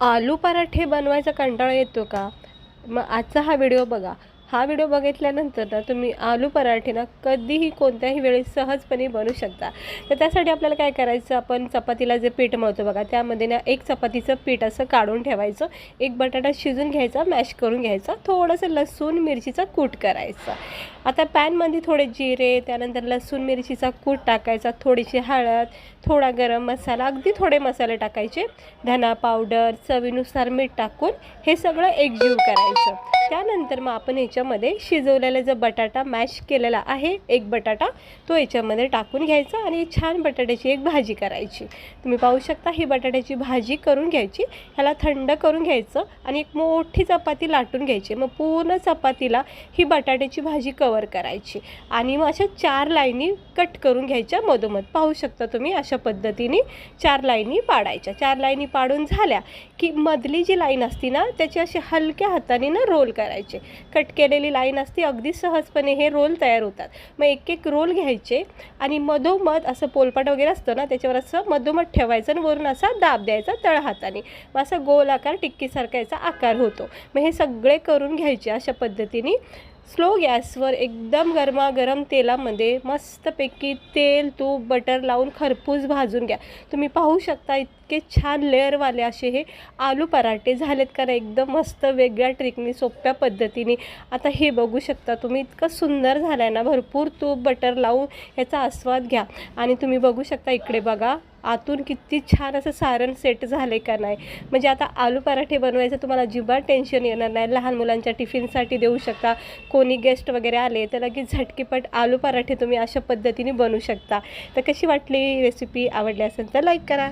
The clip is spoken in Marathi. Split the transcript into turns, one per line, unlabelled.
आलू पराठे बनवायचा कंटाळा येतो का? मग आजचा हा व्हिडिओ बघा. हा व्हिडिओ बघितल्यानंतर ना तुम्ही आलू पराठे ना कधीही कोणत्याही वेळी सहजपणे बनवू शकता. तर त्यासाठी आपल्याला काय करायचं, आपण चपातीला जे पीठ मळतो बघा, त्यामध्ये ना एक चपातीचं पीठ असं काढून ठेवायचं, एक बटाटा शिजून घ्यायचा, मॅश करून घ्यायचा, थोडंसं लसूण मिरचीचा कूट करायचा. आता पॅनमध्ये थोडे जिरे, त्यानंतर लसूण मिरचीचा कूट टाकायचा, थोडीशी हळद, थोडा गरम मसाला, अगदी थोडे मसाले टाकायचे, धना पावडर, चवीनुसार मीठ टाकून हे सगळं एकजीव करायचं. त्यानंतर मग आपण याच्यामध्ये शिजवलेला जो बटाटा मॅश केलेला आहे, एक बटाटा तो याच्यामध्ये टाकून घ्यायचा आणि छान बटाट्याची एक भाजी करायची. तुम्ही पाहू शकता ही बटाट्याची भाजी करून घ्यायची, ह्याला थंड करून घ्यायचं आणि एक मोठी चपाती लाटून घ्यायची. मग पूर्ण चपातीला ही बटाट्याची भाजी कवर करायची आणि मग अशा 4 लाईनी कट करून घ्यायच्या मधोमध. पाहू शकता तुम्ही अशा पद्धतीने 4 लाईनी पाडायच्या. 4 लाईनी पाडून झाल्या की मधली जी लाईन असती ना त्याची अशी हलक्या हाताने ना रोल करायचे. कट केलेली लाईन असती, अगदी सहजपणे हे रोल तयार होतात. मग एक एक रोल घ्यायचे आणि मधोमध असं पोलपाट वगैरे असतं ना त्याच्यावर असं मधोमध ठेवायचं आणि वरून असा दाब द्यायचा तळ हाताने. मग असा गोल आकार टिक्कीसारखा याचा आकार होतो. मग हे सगळे करून घ्यायचे अशा पद्धतीने. स्लो गॅसवर एकदम गरमागरम तेलामध्ये मस्तपैकी तेल, तूप, बटर लावून खरपूस भाजून घ्या. तुम्ही पाहू शकता इतके छान लेअरवाले असे हे आलू पराठे झालेत का, एकदम मस्त वेगळ्या ट्रिकनी, सोप्या पद्धतीने. आता हे बघू शकता तुम्ही, इतकं सुंदर झालं आहे ना. भरपूर तूप बटर लावून याचा आस्वाद घ्या. आणि तुम्ही बघू शकता इकडे बघा, आतून किती छान असं सारण सेट झाले का नाही. म्हणजे आता आलू पराठे बनवायचं तुम्हाला अजिबात टेन्शन येणार नाही. लहान मुलांच्या टिफिनसाठी देऊ शकता. कोणी गेस्ट वगैरे आले तर लगेच झटकीपट आलू पराठे तुम्ही अशा पद्धतीने बनवू शकता. तर कशी वाटली रेसिपी? आवडली असेल तर लाईक करा.